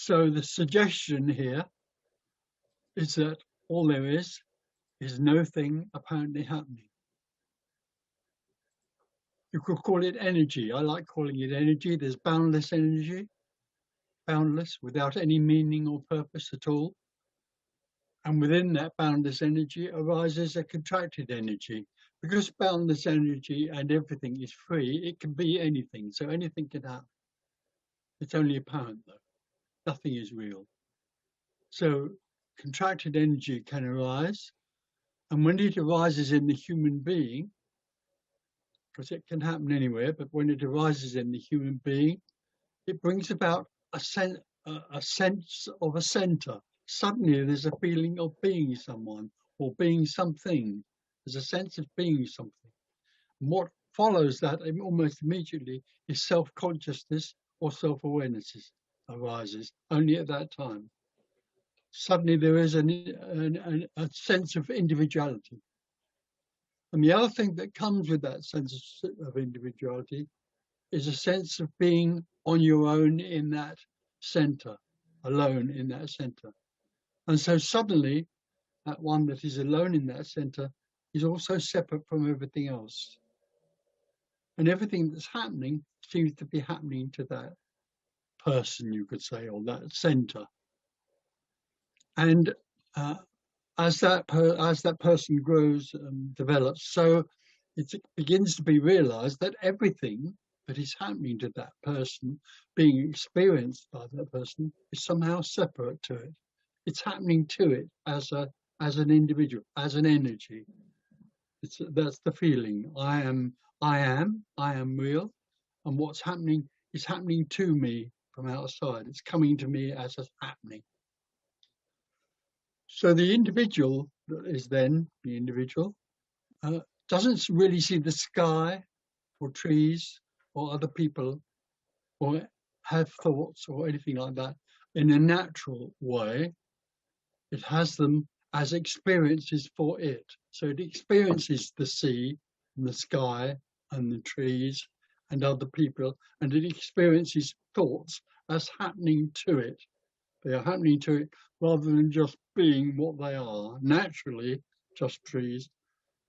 So the suggestion here is that all there is no thing apparently happening. You could call it energy. I like calling it energy. There's boundless energy, boundless, without any meaning or purpose at all. And within that boundless energy arises a contracted energy. Because boundless energy and everything is free, it can be anything. So anything can happen. It's only apparent, though. Nothing is real. So contracted energy can arise. And when it arises in the human being, because it can happen anywhere, but when it arises in the human being, it brings about a sense of a center. Suddenly there's a feeling of being someone or being something. There's a sense of being something. And what follows that almost immediately is self-consciousness or self-awareness arises only at that time. Suddenly there is a sense of individuality. And the other thing that comes with that sense of individuality is a sense of being on your own in that center, alone in that center. And so suddenly, that one that is alone in that center is also separate from everything else. And everything that's happening seems to be happening to that person, you could say, or that center. And as that person grows and develops, so it begins to be realized that everything that is happening to that person, being experienced by that person, is somehow separate to it. It's happening to it as an individual, as an energy. That's the feeling. I am real, and what's happening is happening to me from outside. It's coming to me as a happening. So the individual is then the individual doesn't really see the sky or trees or other people or have thoughts or anything like that in a natural way. It has them as experiences for it. So it experiences the sea and the sky and the trees and other people, and it experiences thoughts as happening to it. They are happening to it rather than just being what they are, naturally, just trees,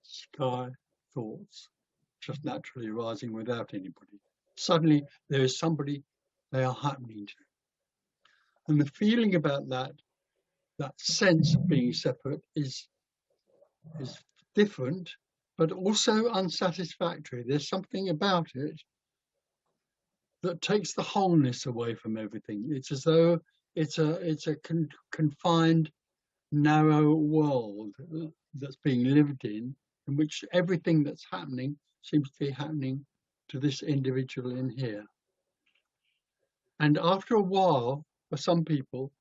sky, thoughts, just naturally arising without anybody. Suddenly there is somebody they are happening to. And the feeling about that sense of being separate is different, but also unsatisfactory. There's something about it that takes the wholeness away from everything. It's as though it's a confined, narrow world that's being lived in which everything that's happening seems to be happening to this individual in here. And after a while, for some people,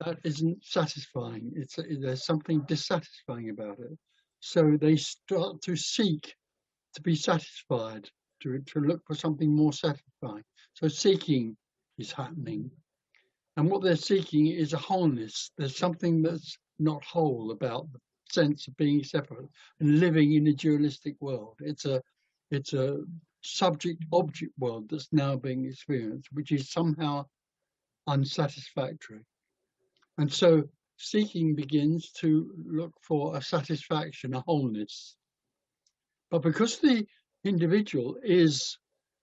that isn't satisfying. There's something dissatisfying about it. So they start to seek to be satisfied, to look for something more satisfying. So seeking is happening. And what they're seeking is a wholeness. There's something that's not whole about the sense of being separate and living in a dualistic world. It's a subject-object world that's now being experienced, which is somehow unsatisfactory. And so seeking begins to look for a satisfaction, a wholeness. But because the individual is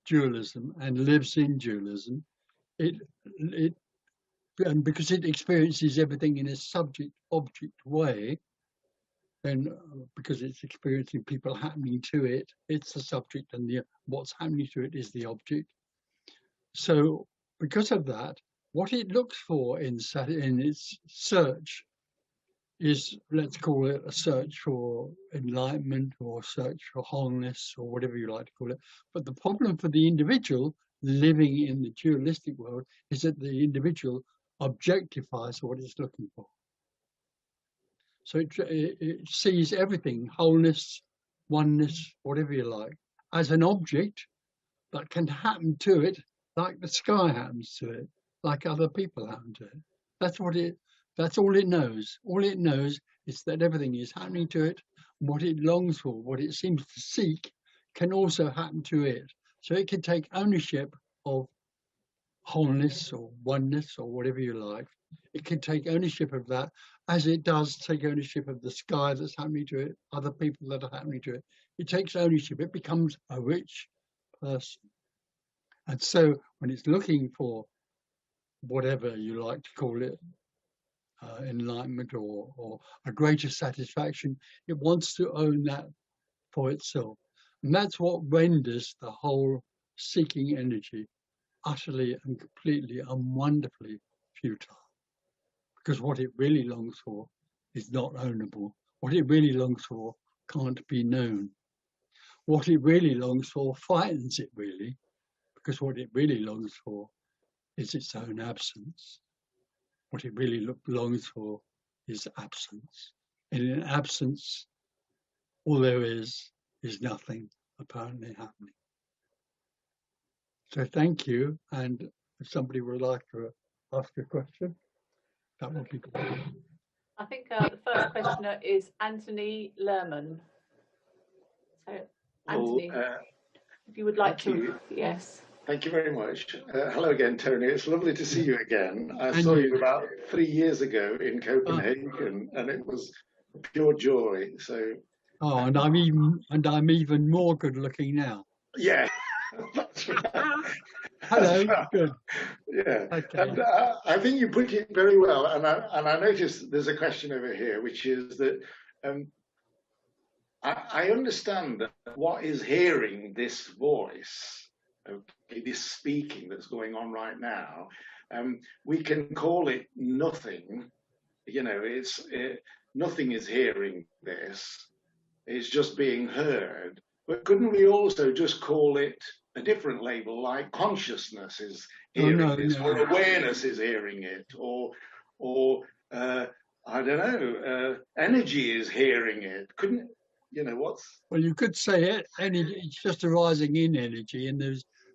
dualism and lives in dualism, and because it experiences everything in a subject-object way, then because it's experiencing people happening to it, it's the subject, and what's happening to it is the object. So because of that, what it looks for in its search is, let's call it a search for enlightenment or search for wholeness or whatever you like to call it. But the problem for the individual living in the dualistic world is that the individual objectifies what it's looking for. So it sees everything, wholeness, oneness, whatever you like, as an object that can happen to it like the sky happens to it, like other people happen to it. That's all it knows. All it knows is that everything is happening to it. What it longs for, what it seems to seek, can also happen to it. So it can take ownership of wholeness or oneness or whatever you like. It can take ownership of that, as it does take ownership of the sky that's happening to it, other people that are happening to it. It takes ownership. It becomes a rich person. And so when it's looking for whatever you like to call it, enlightenment or a greater satisfaction, it wants to own that for itself. And that's what renders the whole seeking energy utterly and completely and wonderfully futile. Because what it really longs for is not ownable. What it really longs for can't be known. What it really longs for frightens it really, because what it really longs for is its own absence. What it really longs for is absence. And in absence, all there is nothing apparently happening. So thank you. And if somebody would like to ask a question, that would be great. I think the first questioner is Anthony Lerman. So, Anthony, if you would like to, yes. Thank you very much. Hello again, Tony. It's lovely to see you again. I saw you about 3 years ago in Copenhagen, and it was pure joy. So. Oh, and I'm even more good looking now. Yeah, that's right. Hello. Good. Yeah. Okay. And I think you put it very well. And I noticed there's a question over here, which is that I understand that what is hearing this voice, okay, this speaking that's going on right now, we can call it nothing. You know, nothing is hearing this. It's just being heard. But couldn't we also just call it a different label, like consciousness is hearing this, or awareness is hearing it, or I don't know, energy is hearing it? Couldn't, you know, what's? Well, you could say it. It's just arising in energy,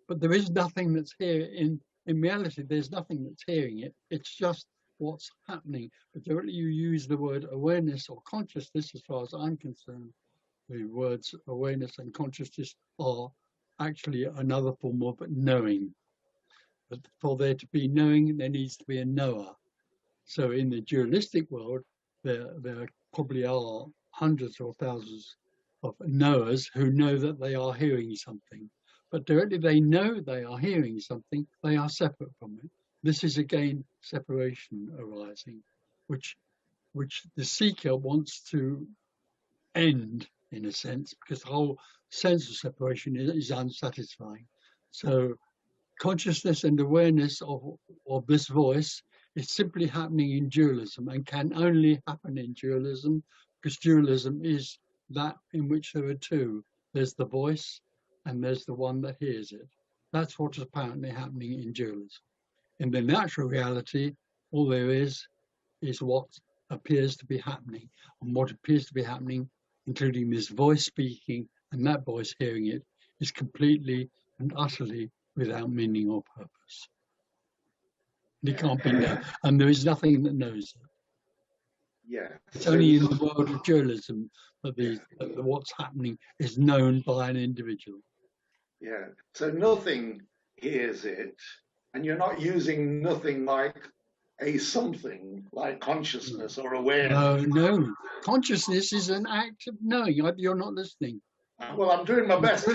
but there is nothing that's here in reality. There's nothing that's hearing it. It's just what's happening. But directly you use the word awareness or consciousness, as far as I'm concerned, the words awareness and consciousness are actually another form of knowing. But for there to be knowing, there needs to be a knower. So in the dualistic world, there probably are hundreds or thousands of knowers who know that they are hearing something. But directly they know they are hearing something, they are separate from it. This is again separation arising, which the seeker wants to end, in a sense, because the whole sense of separation is unsatisfying. So consciousness and awareness of this voice is simply happening in dualism, and can only happen in dualism, because dualism is that in which there are two. There's the voice and there's the one that hears it. That's what is apparently happening in dualism. In the natural reality, all there is what appears to be happening. And what appears to be happening, including this voice speaking and that voice hearing it, is completely and utterly without meaning or purpose. It can't be known, and there is nothing that knows it. Yeah. It's only in the world of dualism that what's happening is known by an individual. Yeah. So nothing hears it, and you're not using nothing like a something, like consciousness or awareness. No. Consciousness is an act of knowing. You're not listening. Well, I'm doing my best.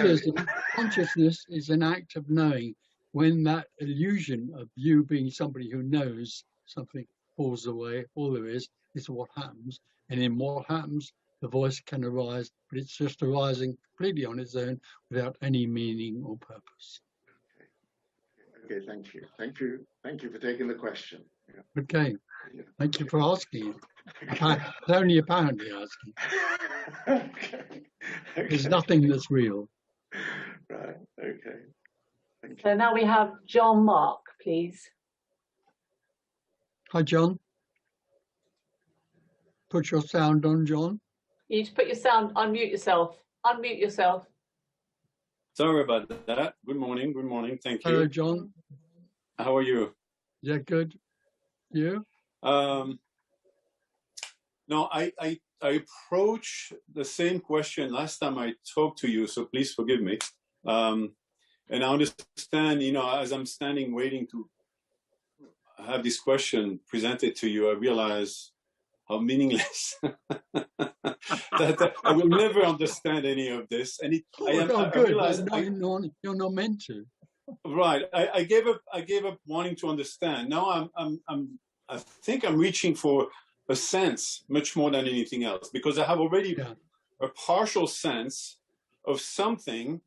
Consciousness is an act of knowing. When that illusion of you being somebody who knows something falls away, all there is what happens. And in what happens, the voice can arise, but it's just arising completely on its own without any meaning or purpose. Okay, thank you. Thank you for taking the question. Yeah. Okay, thank you for asking. It's only apparently asking. Okay. There's nothing that's real. Right, okay. Thank you. So now we have John Mark, please. Hi, John. Put your sound on, John. You need to put your sound, unmute yourself. Unmute yourself. Sorry about that. Good morning, thank you. Hello, John. How are you? Yeah, good. You? No, I approached the same question last time I talked to you, so please forgive me. And I understand, you know, as I'm standing waiting to have this question presented to you, I realize how meaningless that I will never understand any of this. And I realize you're not meant to. Right. I gave up wanting to understand. Now I think I'm reaching for a sense much more than anything else, because I have already a partial sense of something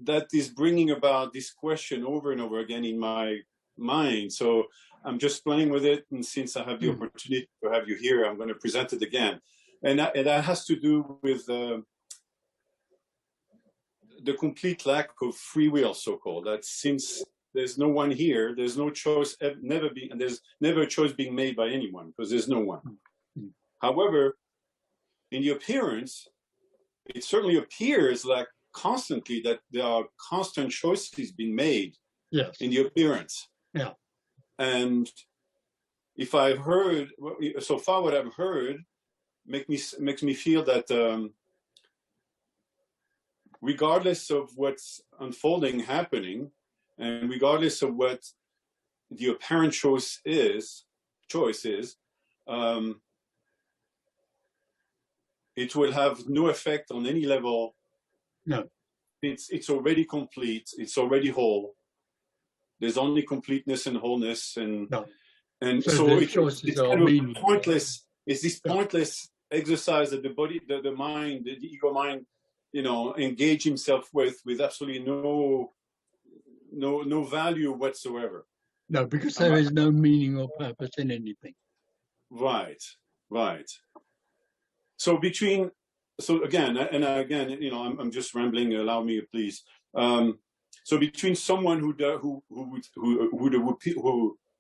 that is bringing about this question over and over again in my mind. So I'm just playing with it, and since I have the opportunity to have you here, I'm going to present it again. And that has to do with the complete lack of free will, so-called. That since there's no one here, there's no choice and there's never a choice being made by anyone, because there's no one. However, in the appearance, it certainly appears like constantly that there are constant choices being made in the appearance. Yeah. And if I've heard, so far what I've heard makes me feel that regardless of what's unfolding, happening, and regardless of what the apparent choice is, it will have no effect on any level. No. It's already complete. It's already whole. There's only completeness and wholeness, and so it's kind of pointless. It's this pointless exercise that the body, the mind, the ego mind, you know, engage himself with absolutely no value whatsoever. No, because there is no meaning or purpose in anything. Right. So again, you know, I'm just rambling. Allow me, please. So between someone who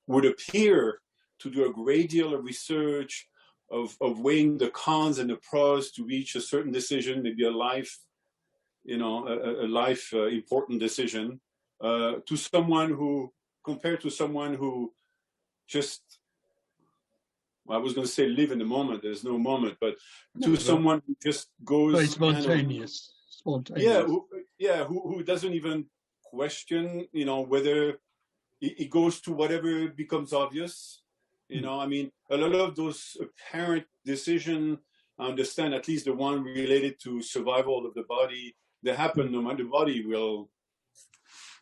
would appear to do a great deal of research, of weighing the cons and the pros to reach a certain decision, maybe a life, you know, a life important decision, to someone who, compared to someone who just, well, I was going to say live in the moment. There's no moment, but to someone who just goes very spontaneous. Who doesn't even question, you know, whether it goes to whatever becomes obvious. You know, I mean, a lot of those apparent decisions, I understand, at least the one related to survival of the body, they happen no matter the body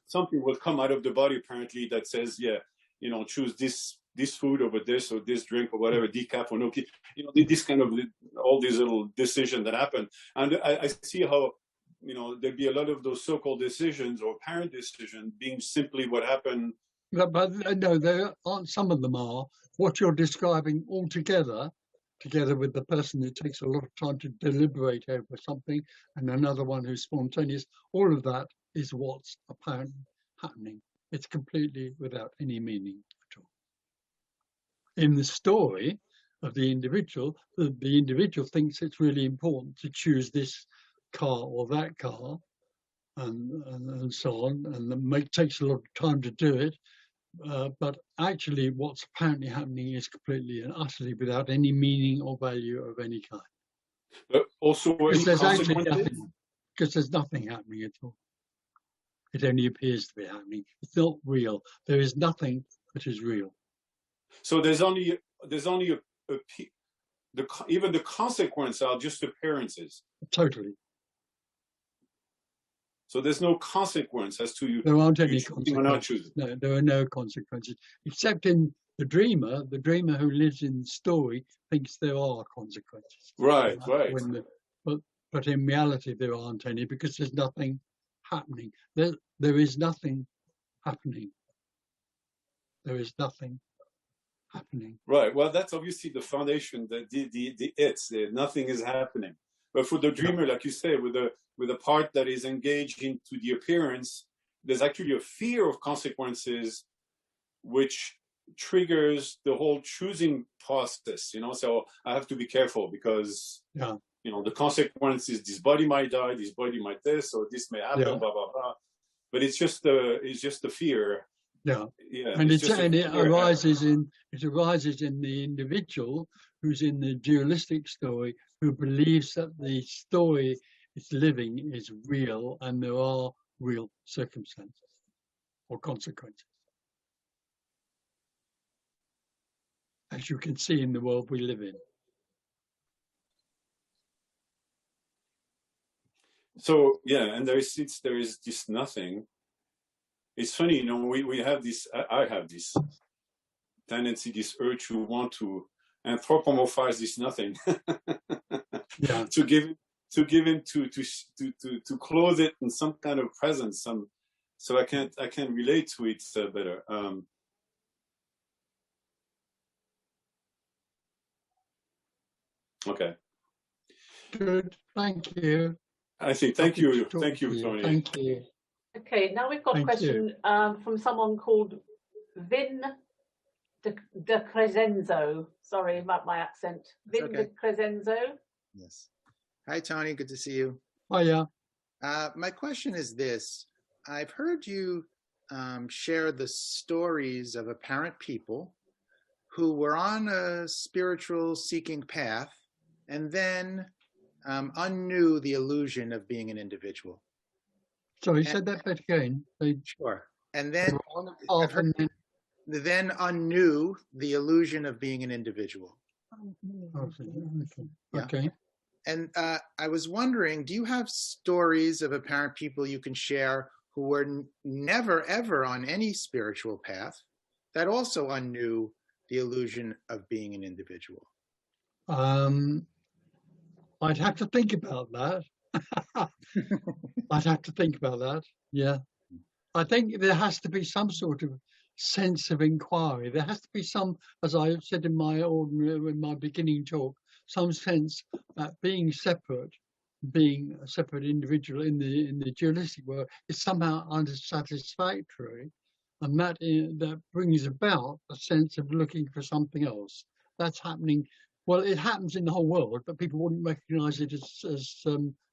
something will come out of the body apparently that says, you know, choose this food over this, or this drink, or whatever, decaf or no, you know, this kind of, all these little decisions that happen. And I see how, you know, there'd be a lot of those so-called decisions or apparent decisions being simply what happened. But no, there aren't. Some of them are what you're describing altogether, together with the person who takes a lot of time to deliberate over something, and another one who's spontaneous. All of that is what's apparently happening. It's completely without any meaning at all. In the story of the individual thinks it's really important to choose this car or that car, and so on, and it takes a lot of time to do it. But actually, what's apparently happening is completely and utterly without any meaning or value of any kind. But also, because there's nothing happening at all. It only appears to be happening. It's not real. There is nothing that is real. So there's only even the consequences are just appearances. Totally. So there's no consequence as to you. There aren't any consequences. No, there are no consequences, except in the dreamer. The dreamer who lives in the story thinks there are consequences. Right. But in reality, there aren't any, because there's nothing happening. There is nothing happening. There is nothing happening. Right. Well, that's obviously the foundation. Nothing is happening. But for the dreamer, like you say, with a part that is engaged into the appearance, there's actually a fear of consequences, which triggers the whole choosing process. You know, so I have to be careful because you know the consequence is this body might die, this body might this, or this may happen, blah blah blah. But it's just the fear. And it arises in the individual who's in the dualistic story, who believes that the story it's living is real, and there are real circumstances or consequences. As you can see in the world we live in. So yeah, and there is this nothing. It's funny, you know, we have this, I have this tendency, this urge to want to anthropomorphize this nothing. Yeah. to clothe it in some kind of presence, so I can relate to it better. Okay. Good. Thank you. I think thank you, Tony. Thank you. Okay, now we've got a question from someone called Vin de Crescenzo. Sorry about my accent. Vin de Crescenzo. Yes. Hi, Tony. Good to see you. Hiya. My question is this. I've heard you share the stories of apparent people who were on a spiritual seeking path and then unknew the illusion of being an individual. Sorry, said that bit again. Sure. And then then unknew the illusion of being an individual. Okay. Yeah. And I was wondering, do you have stories of apparent people you can share who were never, ever on any spiritual path that also unknew the illusion of being an individual? I'd have to think about that. I'd have to think about that. Yeah. I think there has to be some sort of sense of inquiry. There has to be some, as I said in my beginning talk, some sense that being a separate individual in the dualistic world is somehow unsatisfactory, and that brings about a sense of looking for something else. That's happening. Well, it happens in the whole world, but people wouldn't recognize it as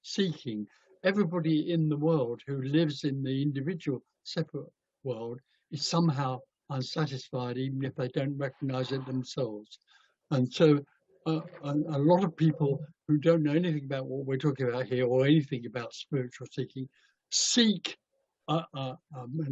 seeking. Everybody in the world who lives in the individual separate world is somehow unsatisfied, even if they don't recognize it themselves. And so a lot of people who don't know anything about what we're talking about here or anything about spiritual seeking seek an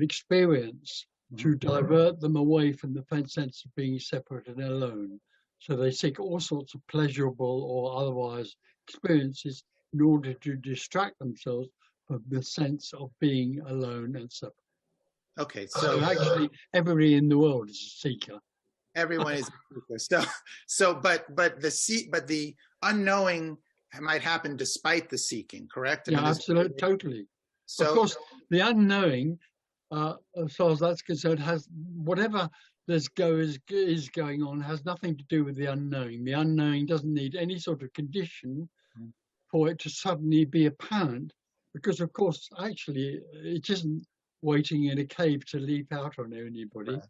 experience to divert them away from the sense of being separate and alone. So they seek all sorts of pleasurable or otherwise experiences in order to distract themselves from the sense of being alone and separate. Okay, so actually, everybody in the world is a seeker. Everyone is a seeker. But the unknowing might happen despite the seeking, correct? Yeah, absolutely, totally. So, of course, the unknowing, as far as that's concerned, has whatever is going on has nothing to do with the unknowing. The unknowing doesn't need any sort of condition for it to suddenly be apparent, because of course, actually, it isn't waiting in a cave to leap out on anybody. Right.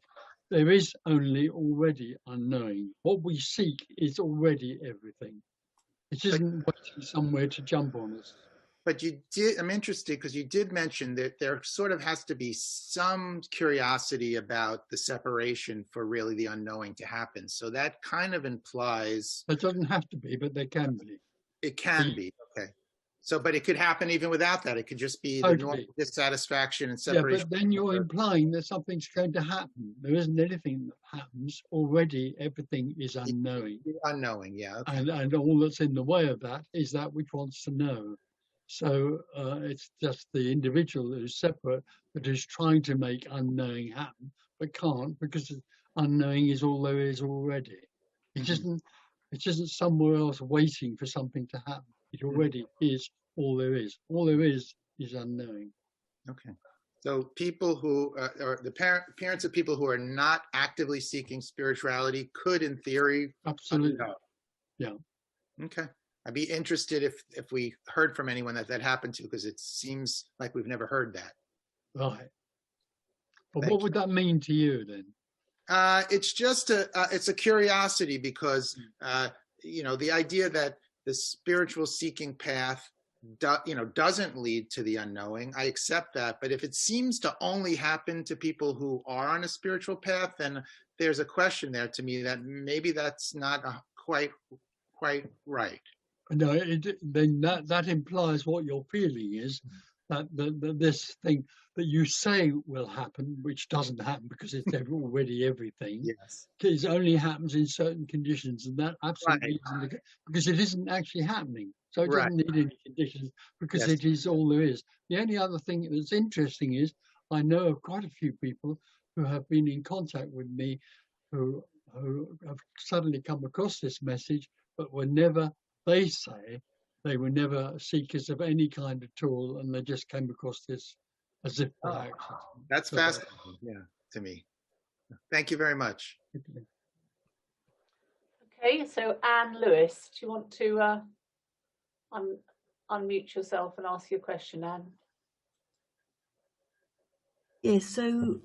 There is only already unknowing. What we seek is already everything. It isn't waiting somewhere to jump on us. But I'm interested because you did mention that there sort of has to be some curiosity about the separation for really the unknowing to happen. So that kind of implies... It doesn't have to be, but there can be. It can be, okay. So, but it could happen even without that. It could just be the normal dissatisfaction and separation. Yeah, but then you're implying that something's going to happen. There isn't anything that happens. Already everything is unknowing. Unknowing, yeah. Okay. And all that's in the way of that is that which wants to know. So it's just the individual who's separate that is trying to make unknowing happen, but can't, because unknowing is all there is already. It isn't somewhere else waiting for something to happen. It already is all there is. All there is unknowing. Okay. So people who or the parents of people who are not actively seeking spirituality could, in theory, absolutely. Yeah. Okay. I'd be interested if we heard from anyone that happened to, because it seems like we've never heard that. Right. But what would that mean to you then? It's just it's a curiosity, because the idea that the spiritual seeking path doesn't lead to the unknowing, I accept that. But if it seems to only happen to people who are on a spiritual path, then there's a question there to me that maybe that's not quite right. No, then that implies what your feeling is, that this thing that you say will happen, which doesn't happen because it's already everything, Yes. it only happens in certain conditions, and that absolutely Right. isn't because it isn't actually happening. So it Right. doesn't need any conditions because Yes. it is all there is. The only other thing that's interesting is I know of quite a few people who have been in contact with me who have suddenly come across this message, but were never, they say, they were never seekers of any kind at all, and they just came across this as if by accident. That's So fascinating, yeah, to me. Thank you very much. Okay, so Anne Lewis, do you want to unmute yourself and ask your question, Anne? Yes, so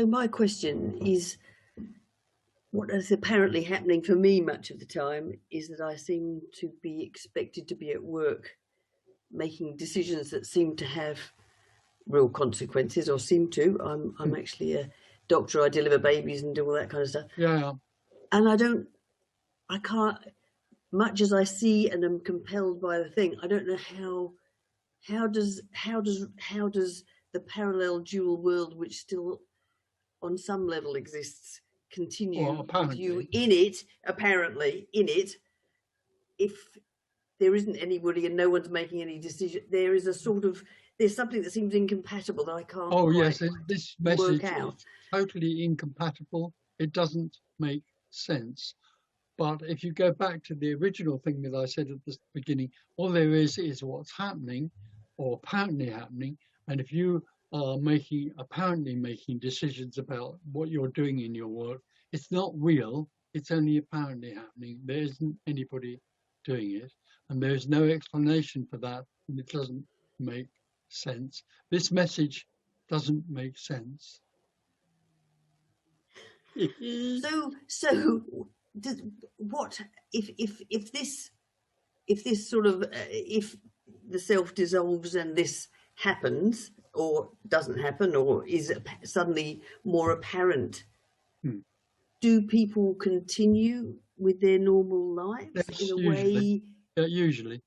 my question is, what is apparently happening for me much of the time is that I seem to be expected to be at work making decisions that seem to have real consequences, or seem to. I'm actually a doctor, I deliver babies and do all that kind of stuff. Yeah. And I can't, much as I see and am compelled by the thing, I don't know how does the parallel dual world, which still on some level exists, continue with you in it, apparently in it, if there isn't anybody and no one's making any decision. There is a sort of, there's something that seems incompatible that I can't this message work out. is totally incompatible. It doesn't make sense. But if you go back to the original thing that I said at the beginning, all there is what's happening or apparently happening. And if you are apparently making decisions about what you're doing in your work, it's not real. It's only apparently happening. There isn't anybody doing it. And there's no explanation for that. And it doesn't make sense. This message doesn't make sense. So what if this sort of if the self dissolves and this happens or doesn't happen or is suddenly more apparent, do people continue with their normal lives in a way? Usually,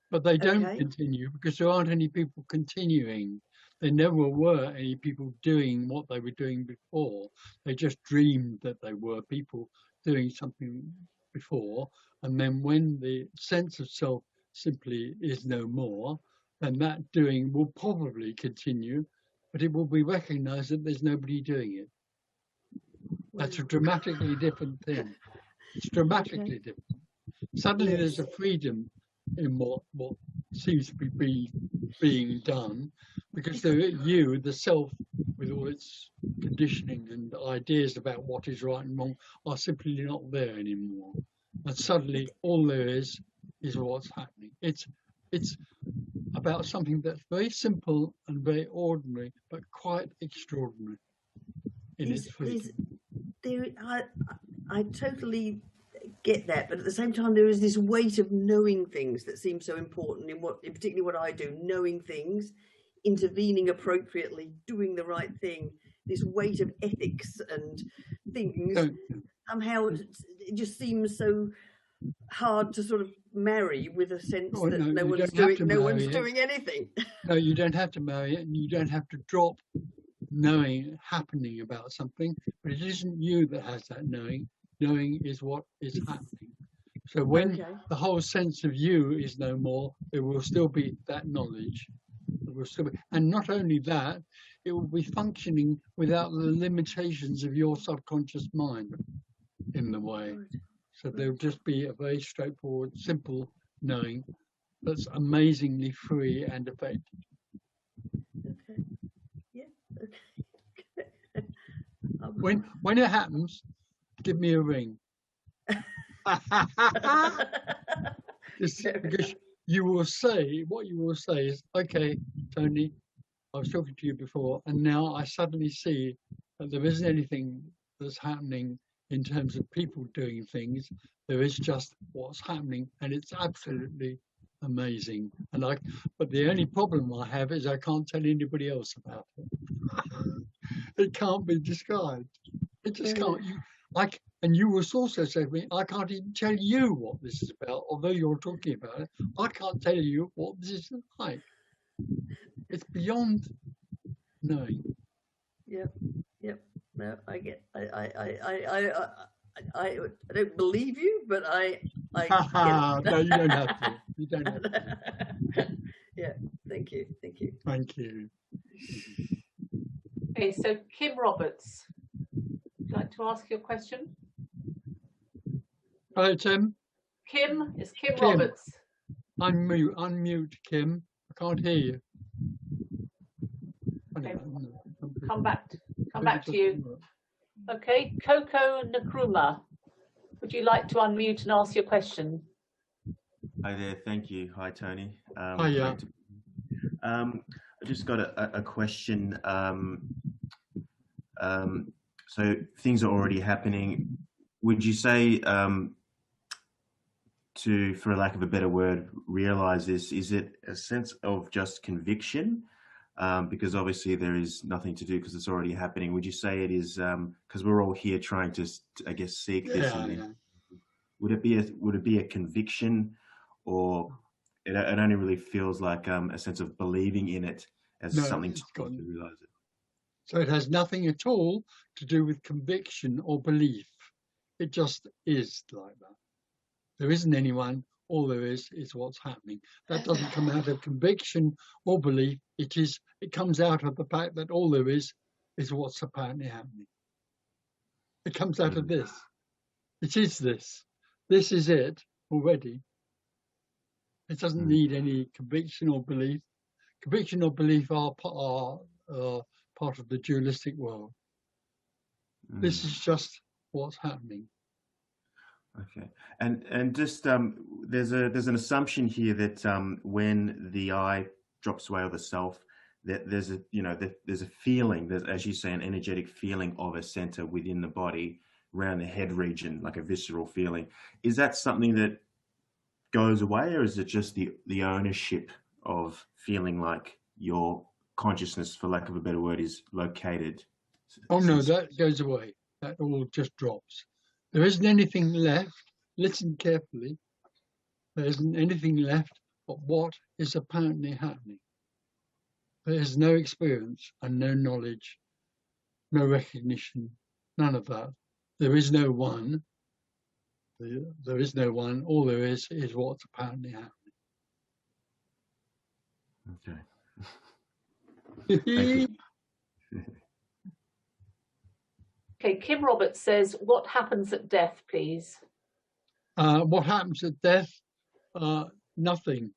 but they don't continue because there aren't any people continuing. There never were any people doing what they were doing before. They just dreamed that they were people doing something before. And then when the sense of self simply is no more, then that doing will probably continue, but it will be recognized that there's nobody doing it. That's a dramatically different thing. It's dramatically different. Suddenly there's a freedom in what seems to be being done, because you, the self, with all its conditioning and ideas about what is right and wrong, are simply not there anymore. And suddenly all there is what's happening. It's about something that's very simple and very ordinary, but quite extraordinary in its freedom. I totally get that, but at the same time there is this weight of knowing things that seems so important in particularly what I do, knowing things, intervening appropriately, doing the right thing, this weight of ethics and things. Somehow it just seems so hard to sort of marry with a sense that no one's doing anything. No, you don't have to marry it, and you don't have to drop knowing happening about something, but it isn't you that has that knowing. Knowing is what is happening. So when the whole sense of you is no more, there will still be that knowledge. It will still be, and not only that, it will be functioning without the limitations of your subconscious mind in the way. So there'll just be a very straightforward, simple knowing that's amazingly free and effective. Okay. Yeah. Okay. When it happens, give me a ring. Because you will say, what you will say is, okay, Tony, I was talking to you before, and now I suddenly see that there isn't anything that's happening in terms of people doing things. There is just what's happening, and it's absolutely amazing. But the only problem I have is I can't tell anybody else about it. It can't be described. It just can't. And you will also say to me, I can't even tell you what this is about, although you're talking about it. I can't tell you what this is like. It's beyond knowing. Yep. No, I get. I don't believe you, but I get it. No, you don't have to. You don't have to. Yeah. Thank you. Thank you. Okay, so Kim Roberts, would you like to ask your question? Hello, Tim. Kim, it's Kim Kim. Roberts. Unmute, Kim. I can't hear you. Okay. Come back to you. Okay, Coco Nkrumah, would you like to unmute and ask your question? Hi there, thank you. Hi, Tony. Hiya. I just got a question. So things are already happening. Would you say, for lack of a better word, realize this, is it a sense of just conviction? Because obviously there is nothing to do because it's already happening. Would you say it is because we're all here trying to, I guess, seek this? Yeah. Would it be a conviction, or it only really feels like a sense of believing in it as something to realize it? So it has nothing at all to do with conviction or belief. It just is like that. There isn't anyone. All there is what's happening. That doesn't come out of conviction or belief. It comes out of the fact that all there is what's apparently happening. It comes out of this. It is this. This is it already. It doesn't need any conviction or belief. Conviction or belief are part of the dualistic world. This is just what's happening. Okay, and just there's an assumption here that when the I drops away, or the self, that there's a feeling, there's, as you say, an energetic feeling of a center within the body around the head region, like a visceral feeling. Is that something that goes away, or is it just the ownership of feeling like your consciousness, for lack of a better word, is located? Oh no, that goes away. That all just drops. There isn't anything left. Listen carefully. There isn't anything left but what is apparently happening. There is no experience and no knowledge, no recognition, none of that. There is no one. There is no one. All there is what's apparently happening. Okay. Thank you. Okay, Kim Roberts says, what happens at death, please? What happens at death? Nothing,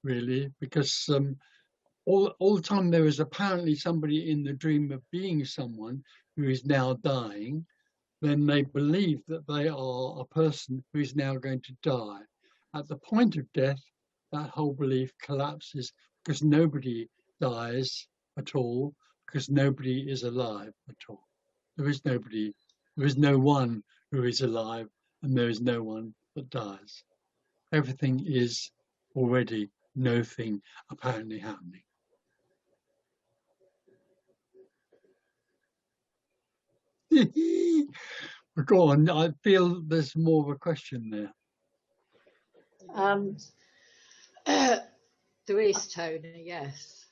really, because all the time there is apparently somebody in the dream of being someone who is now dying. Then they believe that they are a person who is now going to die. At the point of death, that whole belief collapses because nobody dies at all, because nobody is alive at all. There is nobody, there is no one who is alive, and there is no one that dies. Everything is already no thing apparently happening. But go on, I feel there's more of a question there. There is, Tony, yes.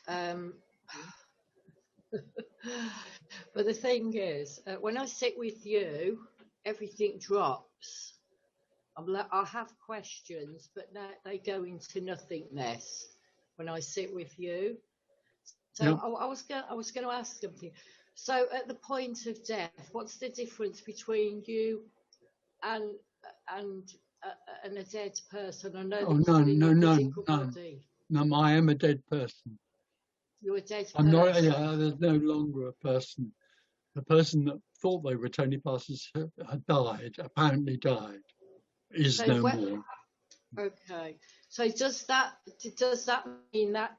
But the thing is, when I sit with you, everything drops. I have questions, but they go into nothingness when I sit with you. So yep. I was going to ask something. So at the point of death, what's the difference between you and a dead person? I know No, I am a dead person. You're a dead person. I'm not. There's no longer a person. The person that thought they were Tony Parsons had died. Apparently died. Is so no more. Okay. So does that mean that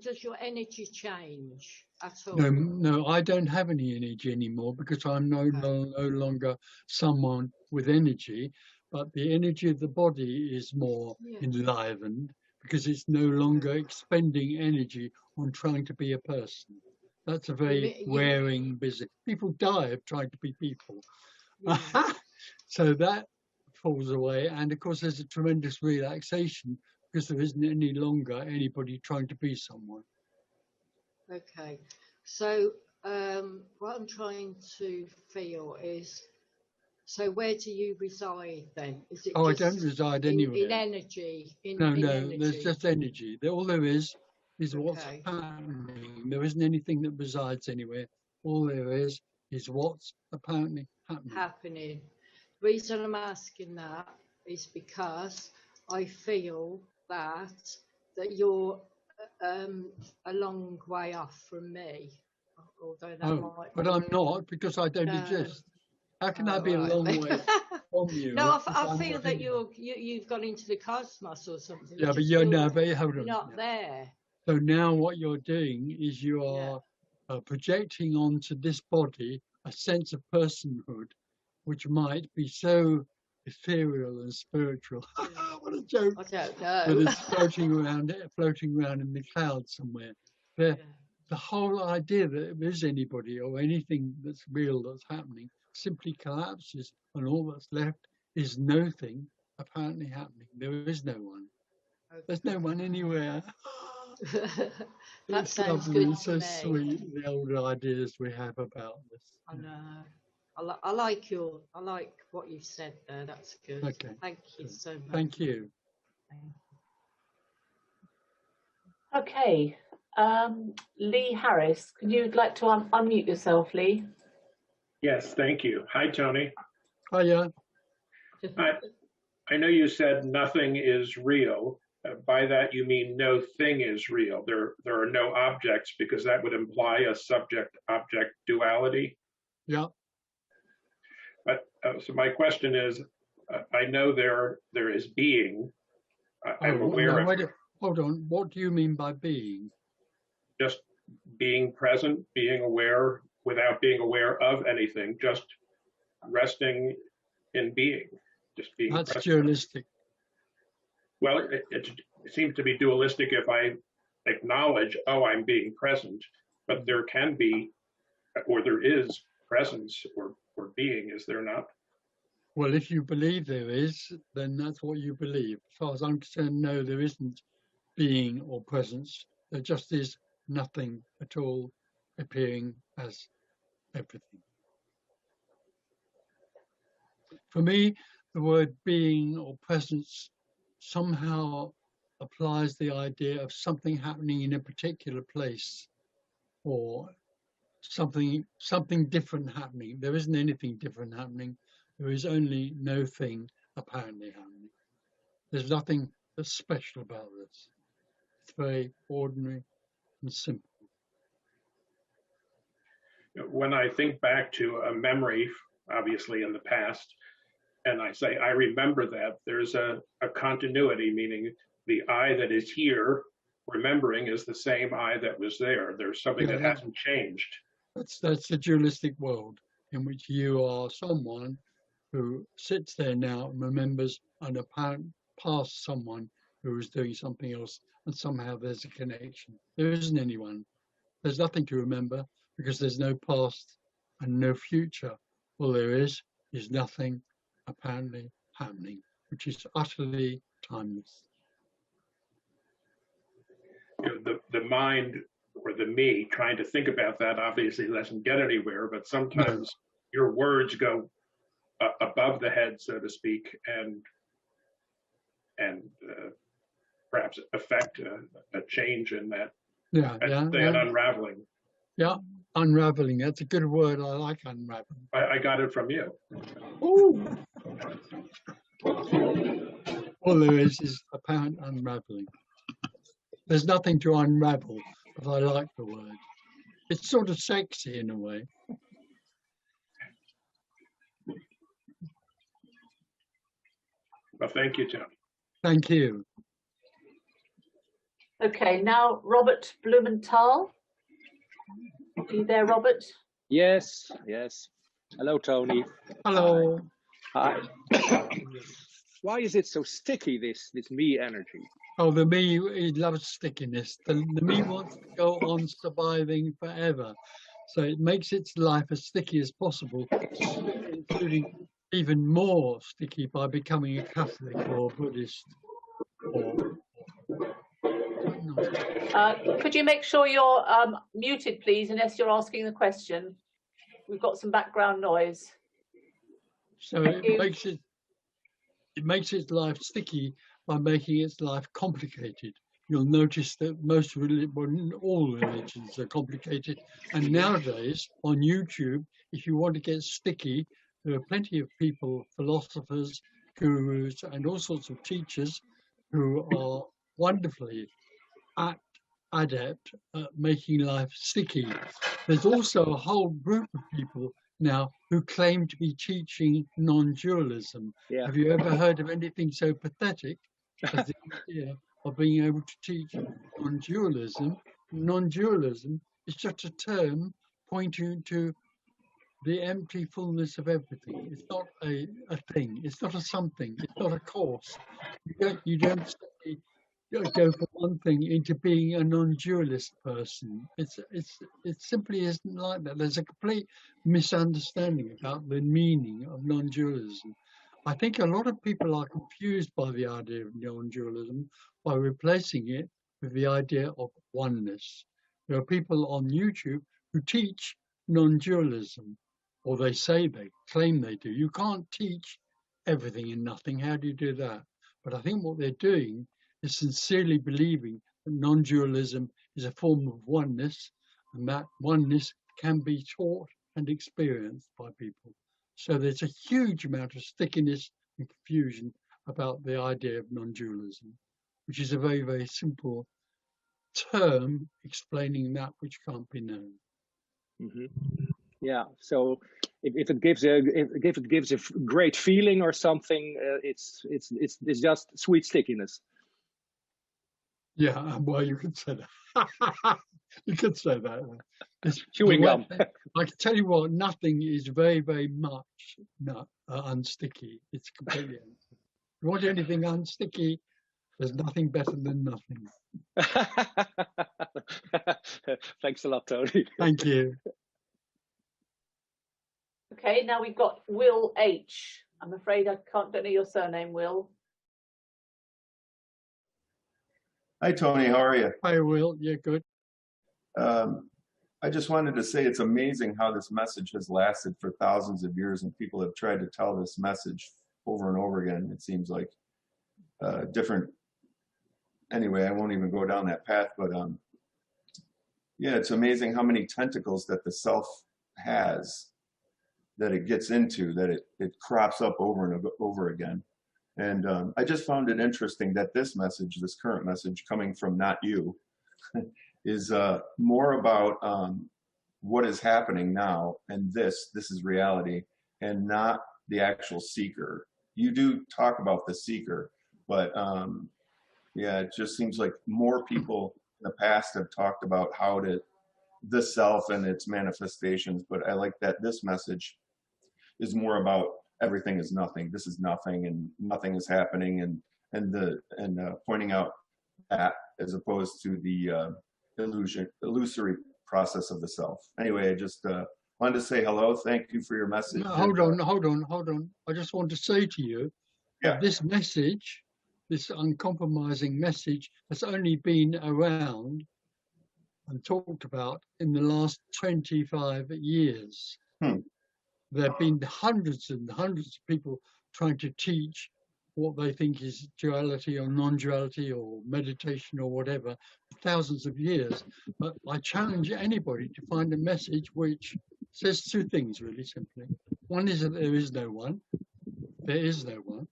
does your energy change at all? No, I don't have any energy anymore because I'm no longer someone with energy, but the energy of the body is more enlivened because it's no longer expending energy on trying to be a person. That's a very wearing business. People die of trying to be people. Yeah. So that falls away, and of course there's a tremendous relaxation because there isn't any longer anybody trying to be someone. Okay. So what I'm trying to feel is, so where do you reside then? Is it Oh, I just don't reside anywhere. in energy? No, in no, energy? there's just energy. All there is what's Okay. happening. There isn't anything that resides anywhere. All there is what's apparently happening. The reason I'm asking that is because I feel that you're a long way off from me. Although that might but I'm not, because I don't exist. How can I be a long way from you? No, I feel that you've gone into the cosmos or something. Yeah, but you're not there. So now what you're doing is you are projecting onto this body a sense of personhood, which might be so ethereal and spiritual. What a joke! I don't know. That it's floating around in the clouds somewhere. The whole idea that there is anybody or anything that's real that's happening simply collapses, and all that's left is nothing apparently happening. There is no one. Okay. There's no one anywhere. That sounds good. It's so sweet, the old ideas we have about this. I know. I like what you said there. That's good. Okay. Thank you so much. Thank you. Okay. Lee Harris, could you like to unmute yourself, Lee? Yes, thank you. Hi, Tony. Hiya. I know you said nothing is real. By that you mean no thing is real. There are no objects, because that would imply a subject-object duality. Yeah. But so my question is, I know there is being. I'm aware of. Hold on. What do you mean by being? Just being present, being aware without being aware of anything, just resting in being, just being That's present. dualistic. Well, it seems to be dualistic if I acknowledge, oh, I'm being present, but there can be, or there is presence or being, is there not? Well, if you believe there is, then that's what you believe. As far as I'm concerned, no, there isn't being or presence. There just is nothing at all appearing as everything. For me, the word being or presence somehow applies the idea of something happening in a particular place, or something different happening. There isn't anything different happening. There is only no thing apparently happening. There's nothing that's special about this. It's very ordinary and simple. When I think back to a memory, obviously in the past, and I say, I remember that, there's a continuity, meaning the I that is here, remembering, is the same I that was there. There's something that hasn't changed. That's the dualistic world in which you are someone who sits there now and remembers an apparent past someone who was doing something else, and somehow there's a connection. There isn't anyone. There's nothing to remember, because there's no past and no future. All there is nothing apparently happening, which is utterly timeless. You know, the mind or the me trying to think about that obviously doesn't get anywhere, but sometimes your words go above the head, so to speak, and perhaps affect a change in that. An unraveling. Yeah, unraveling. That's a good word. I like unraveling. I got it from you. Ooh. All there is apparent unraveling. There's nothing to unravel, but I like the word. It's sort of sexy in a way. Well, thank you, Tony. Thank you. Okay, now Robert Blumenthal. Are you there, Robert? Yes, yes. Hello, Tony. Hello. Hi. Why is it so sticky, this me energy? Oh, the me, he loves stickiness. The me wants to go on surviving forever. So it makes its life as sticky as possible, including even more sticky by becoming a Catholic or a Buddhist or Could you make sure you're muted, please, unless you're asking the question? We've got some background noise. So it makes its life sticky by making its life complicated. You'll notice that all religions are complicated. And nowadays on YouTube, if you want to get sticky, there are plenty of people, philosophers, gurus, and all sorts of teachers who are wonderfully adept at making life sticky. There's also a whole group of people now who claim to be teaching non-dualism. Yeah. Have you ever heard of anything so pathetic as the idea of being able to teach non-dualism? Non-dualism is just a term pointing to the empty fullness of everything. It's not a thing. It's not a something. It's not a course. You don't simply go from one thing into being a non-dualist person. It simply isn't like that. There's a complete misunderstanding about the meaning of non-dualism. I think a lot of people are confused by the idea of non-dualism by replacing it with the idea of oneness. There are people on YouTube who teach non-dualism, or they claim they do. You can't teach everything and nothing. How do you do that? But I think what they're doing is sincerely believing that non-dualism is a form of oneness, and that oneness can be taught and experienced by people. So there's a huge amount of stickiness and confusion about the idea of non-dualism, which is a very, very simple term explaining that which can't be known. Mm-hmm. Yeah. So if it gives a great feeling or something, it's just sweet stickiness. Yeah, well, you could say that. You could say that. Chewing gum. I can tell you what, nothing is very, very much unsticky. It's completely empty. If you want anything unsticky, there's nothing better than nothing. Thanks a lot, Tony. Thank you. Okay, now we've got Will H. I'm afraid I don't know your surname, Will. Hi, Tony. How are you? Hi, Will. Yeah, good. I just wanted to say it's amazing how this message has lasted for thousands of years, and people have tried to tell this message over and over again. It seems like different. Anyway, I won't even go down that path, but yeah, it's amazing how many tentacles that the self has, that it gets into, that it crops up over and over again. And I just found it interesting that this message, this current message coming from not you, is more about what is happening now, and this is reality, and not the actual seeker. You do talk about the seeker, but yeah, it just seems like more people in the past have talked about how to the self and its manifestations, but I like that this message is more about everything is nothing. This is nothing, and nothing is happening, and pointing out that as opposed to the illusory process of the self. Anyway, I just wanted to say hello. Thank you for your message. No, hold on. I just want to say to you, this message, this uncompromising message, has only been around and talked about in the last 25 years. There have been hundreds and hundreds of people trying to teach what they think is duality or non-duality or meditation or whatever, thousands of years. But I challenge anybody to find a message which says two things really simply. One is that there is no one. There is no one.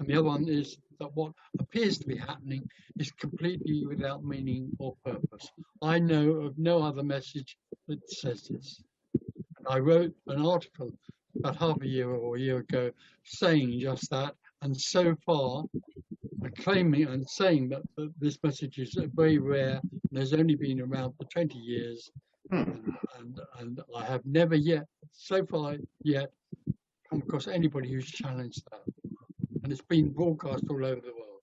And the other one is that what appears to be happening is completely without meaning or purpose. I know of no other message that says this. I wrote an article about half a year or a year ago saying just that, and so far claiming and saying that this message is very rare and has only been around for 20 years, and I have never yet, so far yet, come across anybody who's challenged that, and it's been broadcast all over the world.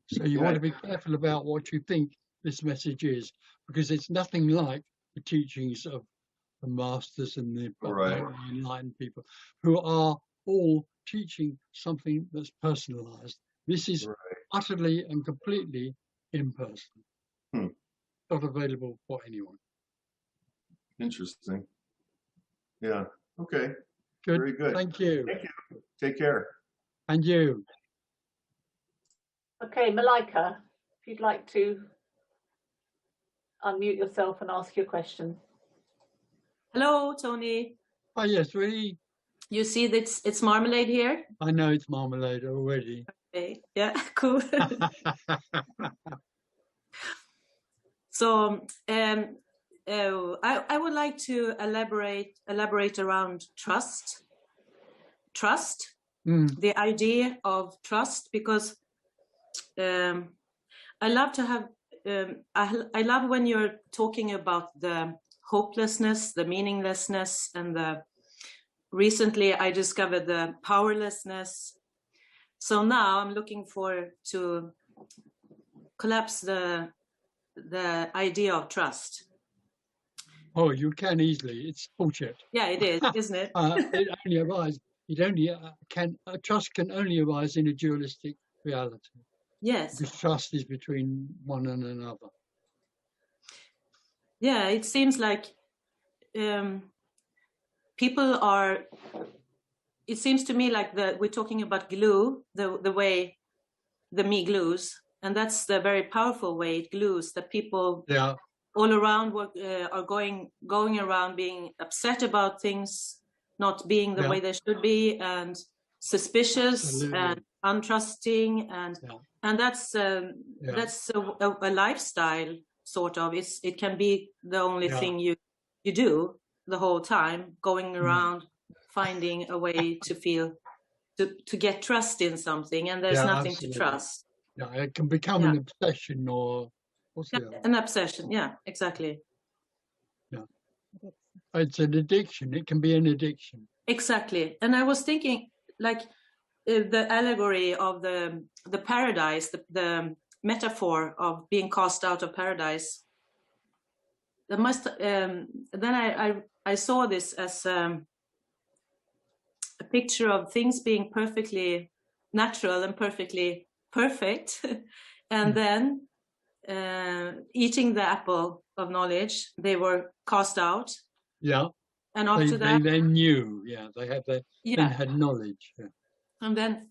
So you want to be careful about what you think this message is, because it's nothing like the teachings of the masters and the enlightened people, who are all teaching something that's personalized. This is utterly and completely in person. Not available for anyone. Interesting. Yeah. Okay. Good. Very good. Thank you. Thank you. Take care. And you. Okay, Malika, if you'd like to unmute yourself and ask your question. Hello, Tony. Oh, yes, really? You see that it's marmalade here? I know it's marmalade already. Okay, yeah, cool. So I would like to elaborate around trust. The idea of trust, because I love to have, I love when you're talking about the hopelessness, the meaninglessness, and recently I discovered the powerlessness. So now I'm looking to collapse the idea of trust. Oh, you can easily. It's bullshit. Yeah, it is, isn't it? It only arises. Trust can only arise in a dualistic reality. Yes. Because trust is between one and another. Yeah, it seems like people are. It seems to me like we're talking about glue, the way the me glues, and that's the very powerful way it glues. That people all around are going around being upset about things not being the way they should be, and suspicious and untrusting, and that's a lifestyle sort of. It can be the only thing you do the whole time, going around finding a way to feel to get trust in something, and there's nothing to trust. Yeah, it can become an obsession or an obsession. Yeah, exactly. Yeah, it's an addiction. It can be an addiction. Exactly. And I was thinking, like the allegory of the paradise, the metaphor of being cast out of paradise. There must. Then I saw this as a picture of things being perfectly natural and perfectly perfect, and then eating the apple of knowledge, they were cast out. Yeah. And after that, they knew. Yeah, they had knowledge. Yeah. And then,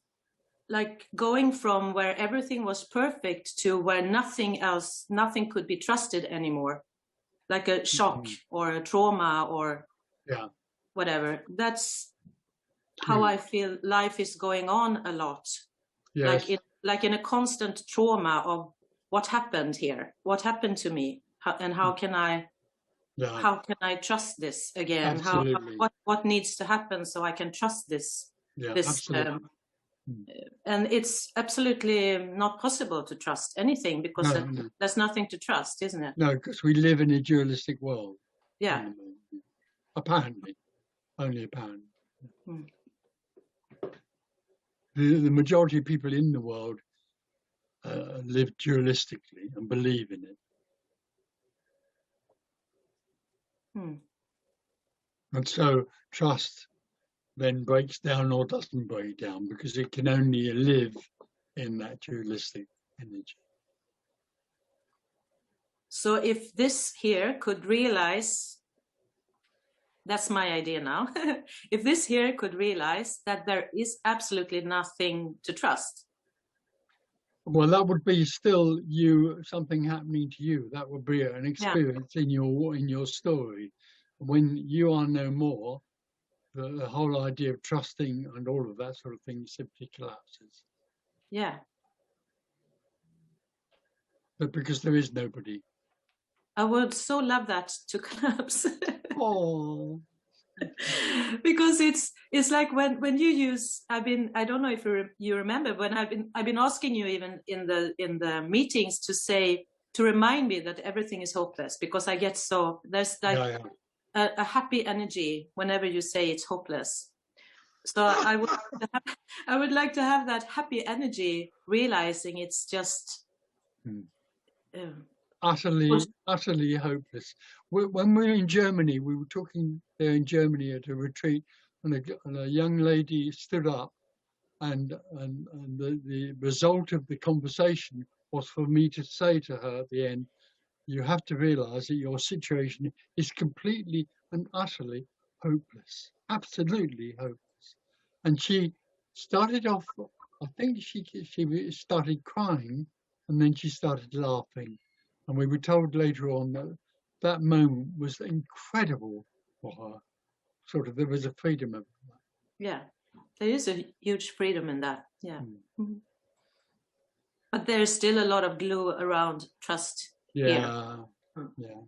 like going from where everything was perfect to where nothing could be trusted anymore, like a shock or a trauma or whatever. That's how I feel life is going on a lot. Yes. Like in a constant trauma of what happened here, what happened to me, and how can I trust this again? What needs to happen so I can trust this? And it's absolutely not possible to trust anything, because there's nothing to trust, isn't it? No, because we live in a dualistic world. Yeah. Apparently. Only apparently. The majority of people in the world live dualistically and believe in it. And so trust then breaks down or doesn't break down, because it can only live in that dualistic energy. So if this here could realize, that's my idea now, if this here could realize that there is absolutely nothing to trust. Well, that would be still something happening to you. That would be an experience in your story. When you are no more, the whole idea of trusting and all of that sort of thing simply collapses. Yeah. But because there is nobody. I would so love that to collapse. Oh. Because it's like when you use, I don't know if you remember, when I've been asking you even in the meetings to remind me that everything is hopeless, because I get there's like a happy energy whenever you say it's hopeless. So I would like to have that happy energy, realizing it's just utterly hopeless. When we were in Germany, we were talking there in Germany at a retreat, and a young lady stood up, and the result of the conversation was for me to say to her at the end, you have to realize that your situation is completely and utterly hopeless, absolutely hopeless. And she started off, I think she started crying, and then she started laughing. And we were told later on that that moment was incredible for her. Sort of, there was a freedom of that. Yeah, there is a huge freedom in that. Yeah. Mm-hmm. But there's still a lot of glue around trust. Yeah. Here. Yeah.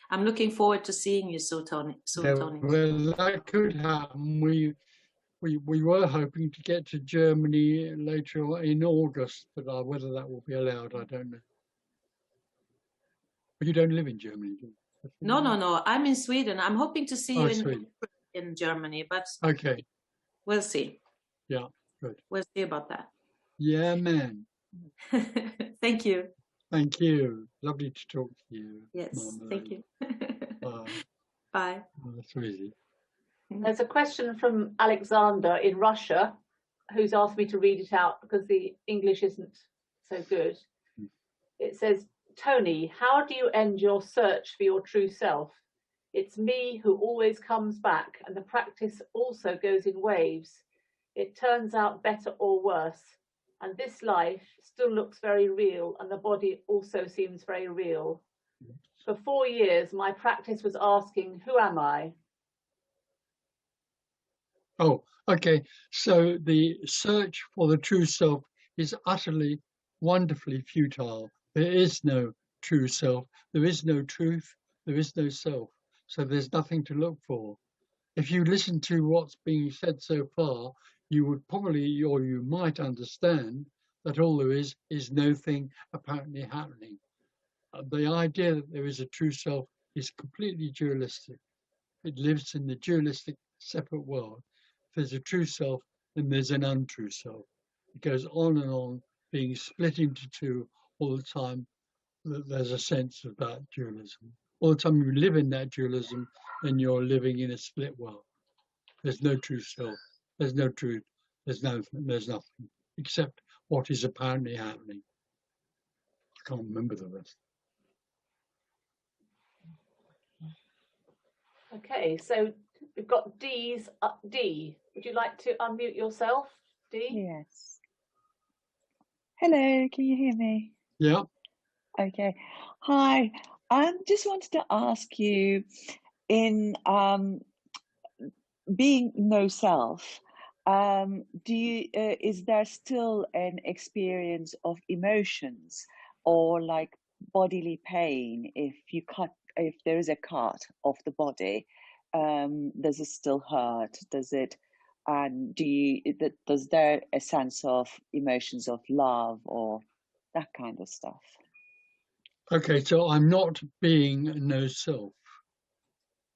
I'm looking forward to seeing you, Tony. Tony. Well, that could happen. We were hoping to get to Germany later in August, but whether that will be allowed, I don't know. But you don't live in Germany, do you? No. I'm in Sweden. I'm hoping to see you in Germany, but okay, we'll see. Yeah, good. We'll see about that. Yeah, man. Thank you. Thank you. Lovely to talk to you. Yes, Marmalade. thank you. Bye. Bye. Oh, that's easy. There's a question from Alexander in Russia, who's asked me to read it out because the English isn't so good. It says, Tony, how do you end your search for your true self? It's me who always comes back, and the practice also goes in waves. It turns out better or worse. And this life still looks very real, and the body also seems very real. For 4 years, my practice was asking, who am I? Oh, okay. So the search for the true self is utterly, wonderfully futile. There is no true self. There is no truth. There is no self. So there's nothing to look for. If you listen to what's being said so far, you would probably, or you might understand that all there is no thing apparently happening. The idea that there is a true self is completely dualistic. It lives in the dualistic separate world. If there's a true self, then there's an untrue self. It goes on and on, being split into two all the time. There's a sense of that dualism. All the time you live in that dualism, then you're living in a split world. There's no true self. There's no truth. There's nothing except what is apparently happening. I can't remember the rest. Okay, so we've got D's up. D, would you like to unmute yourself, D? Yes. Hello, can you hear me? Yeah. Okay. Hi. I just wanted to ask you, in being no self, is there still an experience of emotions or like bodily pain if there is a cut of the body? Does it still hurt? Does there a sense of emotions of love or that kind of stuff? Okay, so I'm not being no self.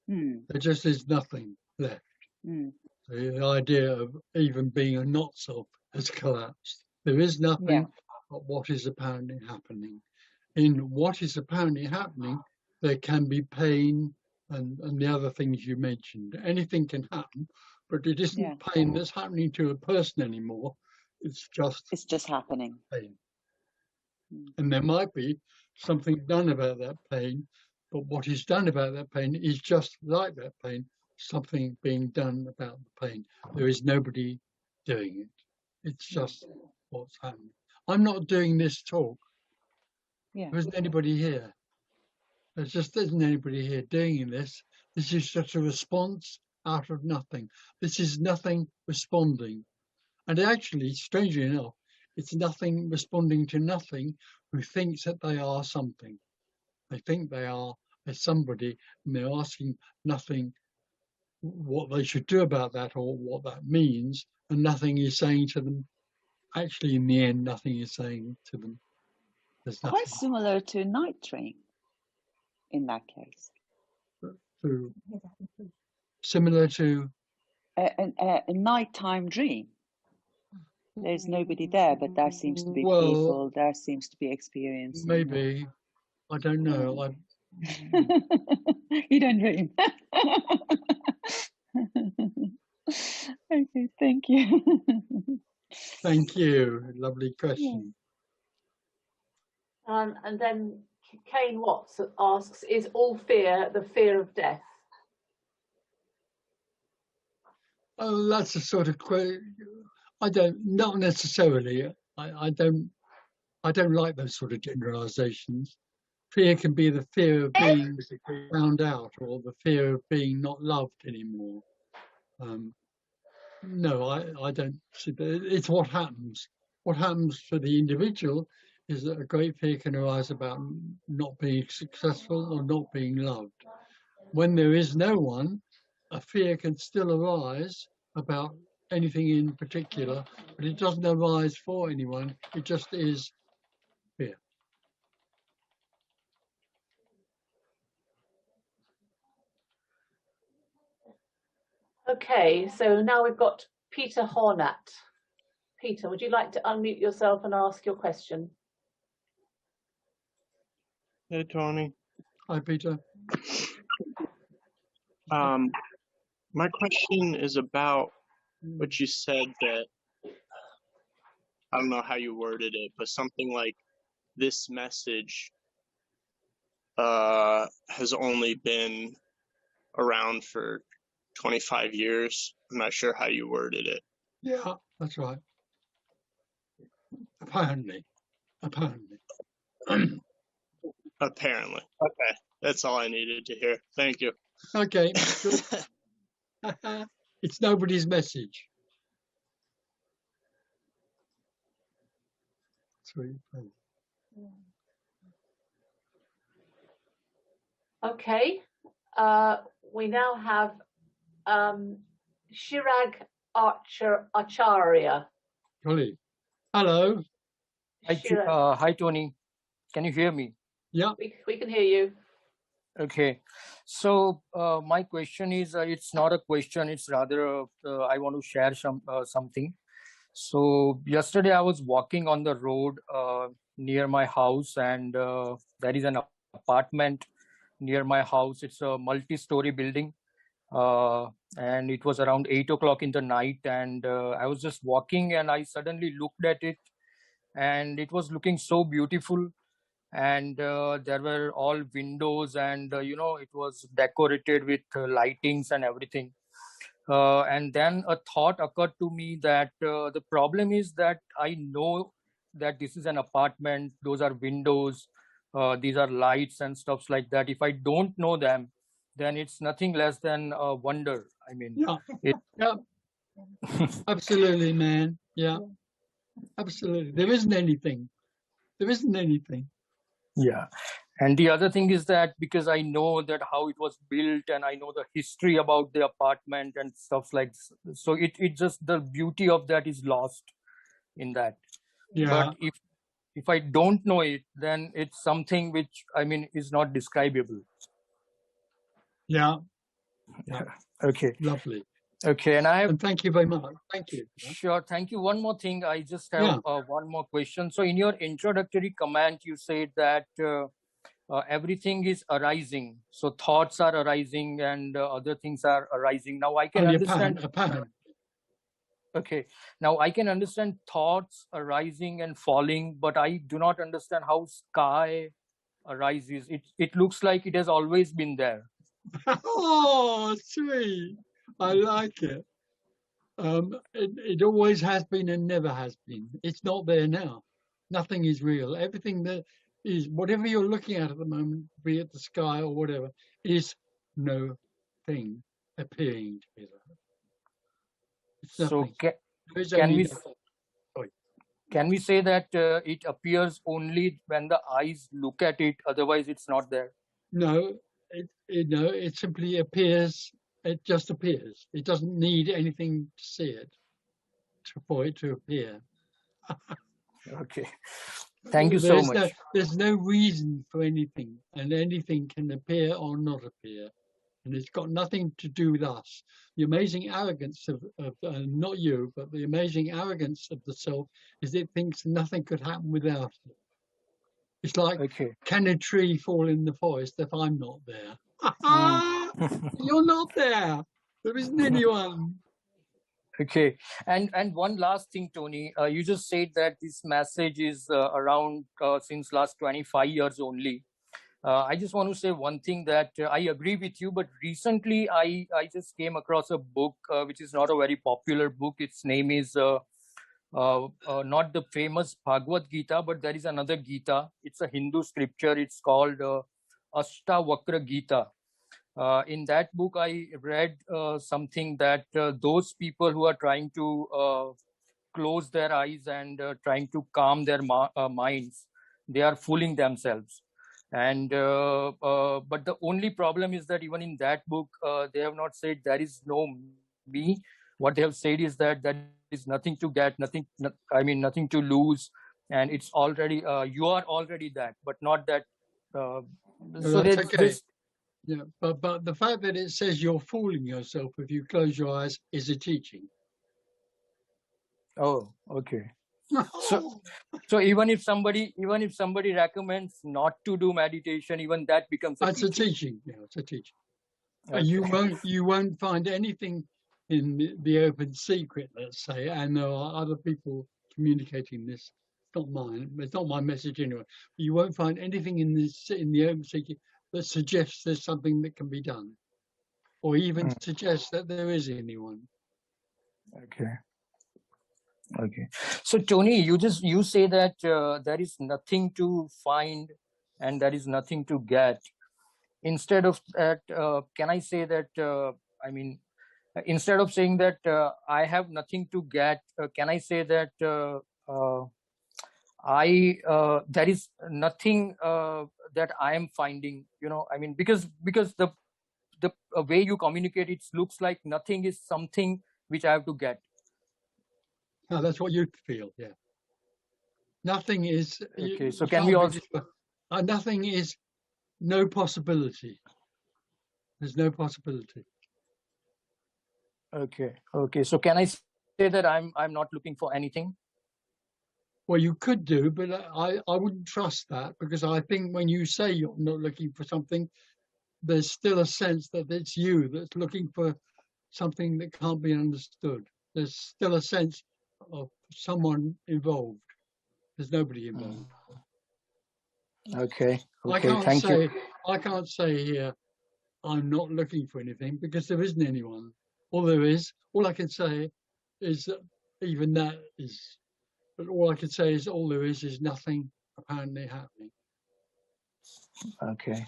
There just is nothing left. The idea of even being a not self has collapsed. There is nothing but what is apparently happening. In what is apparently happening, there can be pain and the other things you mentioned. Anything can happen, but it isn't pain that's happening to a person anymore. It's just happening. Pain. And there might be something done about that pain, but what is done about that pain is just like that pain, something being done about the pain. There is nobody doing it. It's just what's happening. I'm not doing this talk. There isn't anybody here. There just isn't anybody here doing this. This is just a response out of nothing. This is nothing responding. And actually, strangely enough, it's nothing responding to nothing who thinks that they are something. They think they are somebody, and they're asking nothing what they should do about that or what that means, and nothing is saying to them. Actually, in the end, nothing is saying to them. There's nothing. Quite similar to night train in that case. Similar to? A nighttime dream. There's nobody there, but there seems to be people, there seems to be experience. Maybe. I don't know. You don't dream. Okay, thank you. Thank you. Lovely question. And then Kane Watts asks, is all fear the fear of death? Oh, that's a sort of not necessarily. I don't like those sort of generalizations. Fear can be the fear of being found out, or the fear of being not loved anymore. No, I don't see that. It's what happens. What happens for the individual is that a great fear can arise about not being successful or not being loved. When there is no one, a fear can still arise about anything in particular, but it doesn't arise for anyone. It just is fear. Okay, so now we've got Peter Hornat. Peter, would you like to unmute yourself and ask your question? Hey, Tony. Hi, Peter. My question is about what you said that, I don't know how you worded it, but something like this message has only been around for 25 years. I'm not sure how you worded it. Yeah, that's right. Apparently. Apparently. Okay. That's all I needed to hear. Thank you. Okay, good. It's nobody's message. Sweet. Okay, we now have Shirag Acharya. Golly. Hello. Hi, Tony. Can you hear me? Yeah. We can hear you. Okay. So my question is, it's not a question, it's rather, I want to share something. So yesterday I was walking on the road near my house, and there is an apartment near my house. It's a multi-story building. And it was around 8 o'clock in the night, and I was just walking and I suddenly looked at it, and it was looking so beautiful. And there were all windows, and it was decorated with lightings and everything. And then a thought occurred to me that the problem is that I know that this is an apartment, those are windows, these are lights and stuff like that. If I don't know them, then it's nothing less than a wonder. I mean, yeah. Absolutely, man. Yeah, absolutely. There isn't anything. Yeah. And the other thing is that because I know that how it was built, and I know the history about the apartment and stuff like this, so it just, the beauty of that is lost in that. Yeah. But if I don't know it, then it's something which, I mean, is not describable. Yeah. Okay. Lovely. Okay, and thank you very much. Thank you. Sure, thank you. One more thing, I just have one more question. So in your introductory comment, you said that everything is arising. So thoughts are arising and other things are arising. Now I can understand. Okay, now I can understand thoughts arising and falling, but I do not understand how sky arises. It looks like it has always been there. Oh, sweet. I like it. It always has been and never has been. It's not there now. Nothing is real. Everything that is, whatever you're looking at the moment, be it the sky or whatever, is no thing appearing to be there. It's nothing. So can we say that it appears only when the eyes look at it, otherwise it's not there? No, it simply appears. It just appears. It doesn't need anything to see it for it to appear. Okay. Thank you so much. There's no reason for anything, and anything can appear or not appear. And it's got nothing to do with us. The amazing arrogance of not you, but the amazing arrogance of the self is it thinks nothing could happen without it. It's like, Okay. can a tree fall in the forest if I'm not there? You're not there. There isn't anyone. Okay, and one last thing, Tony, you just said that this message is around since last 25 years only. I just want to say one thing, that I agree with you, but recently I just came across a book which is not a very popular book. Its name is not the famous Bhagavad Gita, but there is another Gita. It's a Hindu scripture. It's called Ashtavakra Gita. In that book, I read something that those people who are trying to close their eyes and trying to calm their minds, they are fooling themselves. And but the only problem is that even in that book, they have not said there is no me. What they have said is that there is nothing to get, nothing to lose, and it's already you are already that, but not that. So That's okay. this. Yeah, but the fact that it says you're fooling yourself if you close your eyes is a teaching. Oh, okay. So even if somebody recommends not to do meditation, even that becomes a That's teaching. a teaching. Yeah, it's a teaching. Okay. You won't find anything in the open secret, let's say, and there are other people communicating this. It's not mine. It's not my message anyway. You won't find anything in the open secret that suggests there's something that can be done, or even suggests that there is anyone. Okay. Okay. So Tony, you say that there is nothing to find and there is nothing to get. Instead of that, can I say that? Instead of saying that I have nothing to get, can I say that there is nothing that I am finding? Because the way you communicate, it looks like nothing is something which I have to get. No, that's what you feel. Yeah. Nothing is. Okay. So can we also? Nothing is no possibility. There's no possibility. Okay. Okay. So can I say that I'm not looking for anything? Well, you could do, but I wouldn't trust that, because I think when you say you're not looking for something, there's still a sense that it's you that's looking for something that can't be understood. There's still a sense of someone involved. There's nobody involved. Okay. Okay. Thank you. I can't say here I'm not looking for anything, because there isn't anyone. All I can say is that even that is, but all I can say is all there is nothing apparently happening. Okay.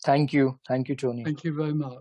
Thank you. Thank you, Tony. Thank you very much.